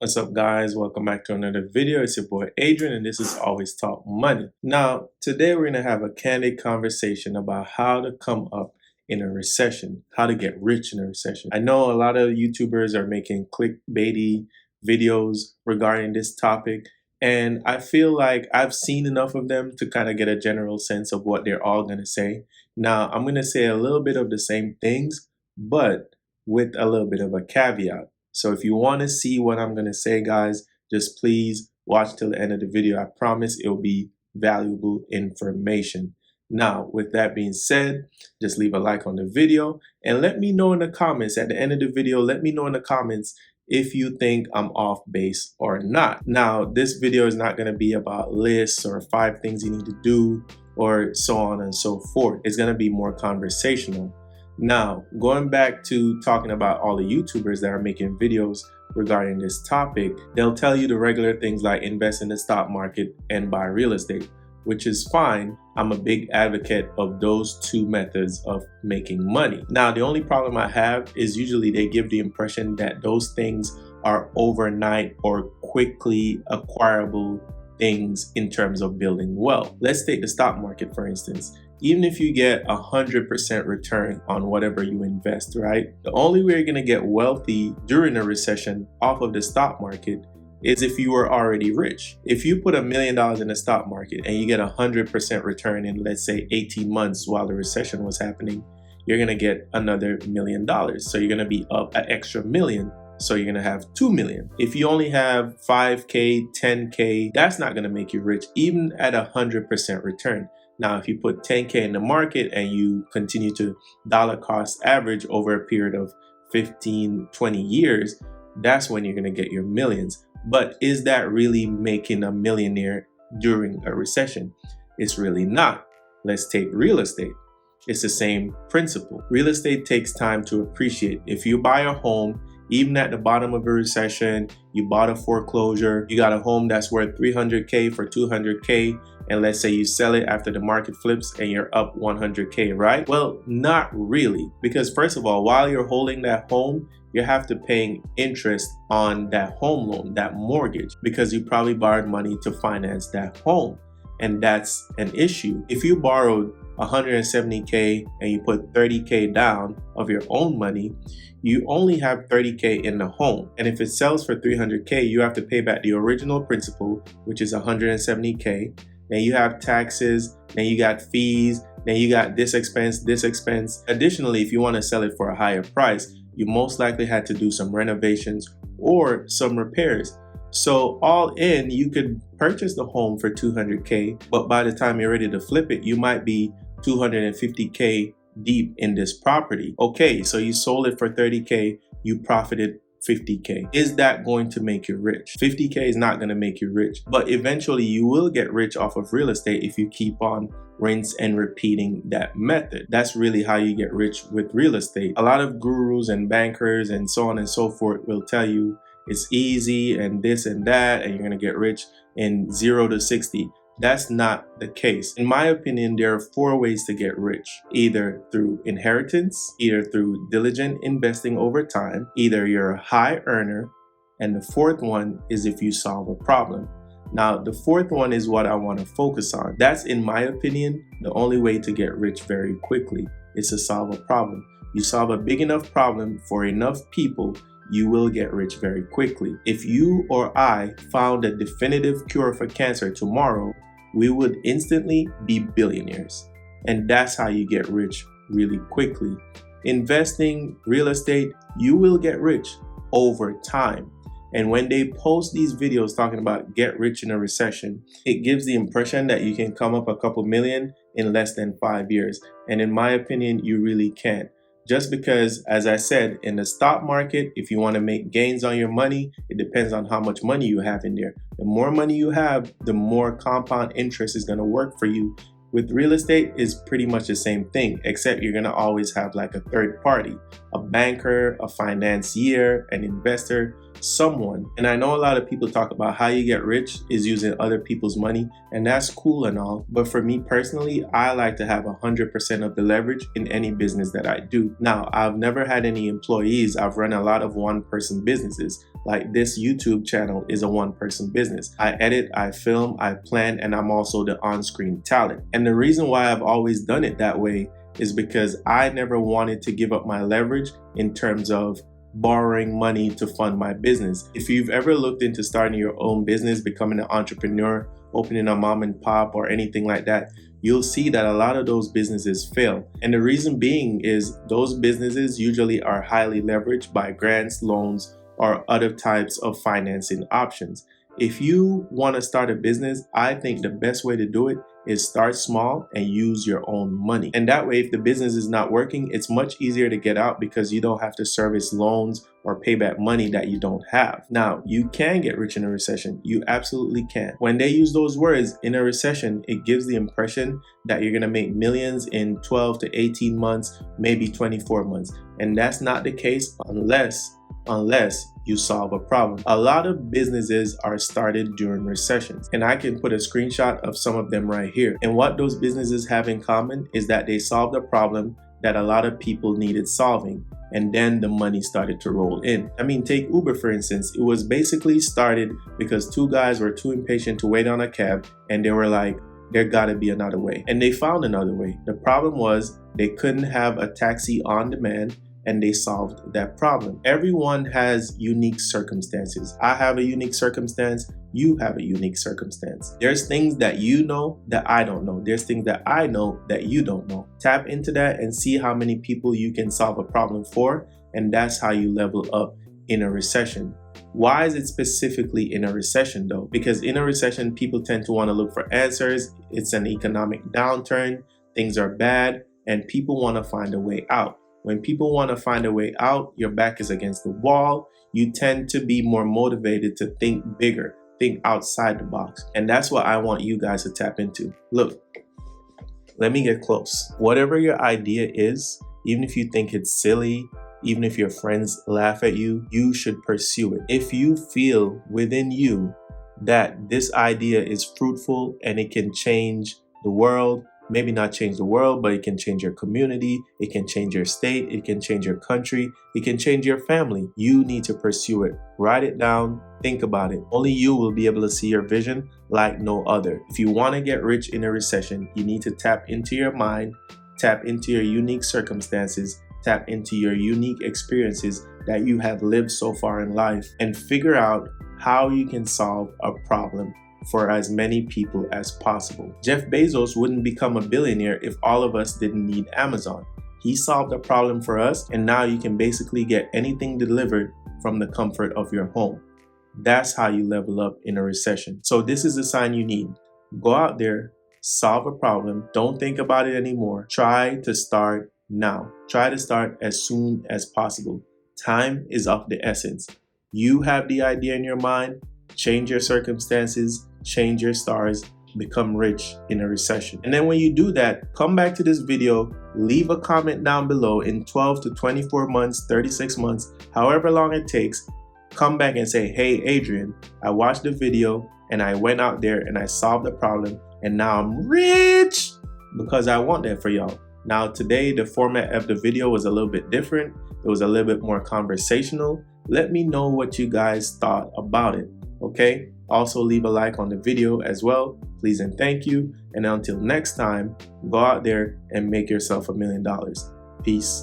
What's up, guys? Welcome back to another video. It's your boy Adrian, and this is Always Talk Money. Now, today we're going to have a candid conversation about how to come up in a recession, how to get rich in a recession. I know a lot of YouTubers are making clickbaity videos regarding this topic, and I feel like I've seen enough of them to kind of get a general sense of what they're all going to say. Now, I'm going to say a little bit of the same things, but with a little bit of a caveat. So if you want to see what I'm going to say, guys, just please watch till the end of the video. I promise it will be valuable information. Now, with that being said, just leave a like on the video and let me know in the comments at the end of the video. Let me know in the comments if you think I'm off base or not. Now, this video is not going to be about lists or 5 things you need to do or so on and so forth. It's going to be more conversational. Now, going back to talking about all the YouTubers that are making videos regarding this topic, they'll tell you the regular things like invest in the stock market and buy real estate, which is fine. I'm a big advocate of those 2 methods of making money. Now, the only problem I have is usually they give the impression that those things are overnight or quickly acquirable things in terms of building wealth. Let's take the stock market, for instance. Even if you get 100% return on whatever you invest, right? The only way you're gonna get wealthy during a recession off of the stock market is if you were already rich. If you put $1 million in the stock market and you get 100% return in, let's say, 18 months while the recession was happening, you're gonna get another $1 million. So you're gonna be up an extra million. So you're gonna have 2 million. If you only have 5K, 10K, that's not gonna make you rich, even at 100% return. Now, if you put 10K in the market and you continue to dollar cost average over a period of 15, 20 years, that's when you're gonna get your millions. But is that really making a millionaire during a recession? It's really not. Let's take real estate. It's the same principle. Real estate takes time to appreciate. If you buy a home, even at the bottom of a recession, you bought a foreclosure, you got a home that's worth 300K for 200K, and let's say you sell it after the market flips and you're up 100K, right? Well, not really, because first of all, while you're holding that home, you have to pay interest on that home loan, that mortgage, because you probably borrowed money to finance that home. And that's an issue. If you borrowed 170K and you put 30K down of your own money, you only have 30K in the home. And if it sells for 300K, you have to pay back the original principal, which is 170K. Then you have taxes, then you got fees, then you got this expense, this expense. Additionally, if you want to sell it for a higher price, you most likely had to do some renovations or some repairs. So all in, you could purchase the home for 200K, but by the time you're ready to flip it, you might be 250K deep in this property. Okay, so you sold it for 30K, you profited 50K. Is that going to make you rich? 50K is not going to make you rich, but eventually you will get rich off of real estate if you keep on rinse and repeating that method. That's really how you get rich with real estate. A lot of gurus and bankers and so on and so forth will tell you it's easy and this and that, and you're going to get rich in 0 to 60. That's not the case. In my opinion, there are 4 ways to get rich: either through inheritance, either through diligent investing over time, either you're a high earner, and the 4th one is if you solve a problem. Now, the 4th one is what I want to focus on. That's, in my opinion, the only way to get rich very quickly is to solve a problem. You solve a big enough problem for enough people, you will get rich very quickly. If you or I found a definitive cure for cancer tomorrow, we would instantly be billionaires. And that's how you get rich really quickly. Investing real estate, you will get rich over time. And when they post these videos talking about get rich in a recession, it gives the impression that you can come up a couple million in less than 5 years. And in my opinion, you really can't. Just because, as I said, in the stock market, if you want to make gains on your money, it depends on how much money you have in there. The more money you have, the more compound interest is going to work for you. With real estate, it's pretty much the same thing, except you're going to always have like a third party, a banker, a financier, an investor someone. And I know a lot of people talk about how you get rich is using other people's money, and that's cool and all, but for me personally, I like to have 100% of the leverage in any business that I do. Now, I've never had any employees. I've run a lot of one-person businesses. Like this YouTube channel is a one-person business. I edit, I film, I plan, and I'm also the on-screen talent. And the reason why I've always done it that way is because I never wanted to give up my leverage in terms of borrowing money to fund my business. If you've ever looked into starting your own business, becoming an entrepreneur, opening a mom and pop or anything like that, you'll see that a lot of those businesses fail. And the reason being is those businesses usually are highly leveraged by grants, loans, or other types of financing options. If you want to start a business, I think the best way to do it is start small and use your own money. And that way, if the business is not working, it's much easier to get out because you don't have to service loans or pay back money that you don't have. Now, you can get rich in a recession. You absolutely can. When they use those words in a recession, it gives the impression that you're going to make millions in 12 to 18 months, maybe 24 months. And that's not the case unless you solve a problem. A lot of businesses are started during recessions, and I can put a screenshot of some of them right here. And what those businesses have in common is that they solved a problem that a lot of people needed solving, and then the money started to roll in. I mean, take Uber for instance. It was basically started because two guys were too impatient to wait on a cab, and they were like, there gotta be another way. And they found another way. The problem was they couldn't have a taxi on demand, and they solved that problem. Everyone has unique circumstances. I have a unique circumstance. You have a unique circumstance. There's things that you know that I don't know. There's things that I know that you don't know. Tap into that and see how many people you can solve a problem for, and that's how you level up in a recession. Why is it specifically in a recession though? Because in a recession, people tend to want to look for answers. It's an economic downturn. Things are bad, and people want to find a way out. When people want to find a way out, your back is against the wall. You tend to be more motivated to think bigger, think outside the box. And that's what I want you guys to tap into. Look, let me get close. Whatever your idea is, even if you think it's silly, even if your friends laugh at you, you should pursue it. If you feel within you that this idea is fruitful and it can change the world, maybe not change the world, but it can change your community, it can change your state, it can change your country, it can change your family. You need to pursue it. Write it down, think about it. Only you will be able to see your vision like no other. If you want to get rich in a recession, you need to tap into your mind, tap into your unique circumstances, tap into your unique experiences that you have lived so far in life, and figure out how you can solve a problem for as many people as possible. Jeff Bezos wouldn't become a billionaire if all of us didn't need Amazon. He solved a problem for us, and now you can basically get anything delivered from the comfort of your home. That's how you level up in a recession. So this is the sign you need. Go out there, solve a problem. Don't think about it anymore. Try to start now. Try to start as soon as possible. Time is of the essence. You have the idea in your mind. Change your circumstances, change your stars, become rich in a recession. And then when you do that, come back to this video, leave a comment down below in 12 to 24 months, 36 months, however long it takes. Come back and say, hey, Adrian, I watched the video and I went out there and I solved the problem and now I'm rich, because I want that for y'all. Now today, the format of the video was a little bit different. It was a little bit more conversational. Let me know what you guys thought about it. Okay, also leave a like on the video as well, please and thank you. And until next time, go out there and make yourself $1 million. Peace.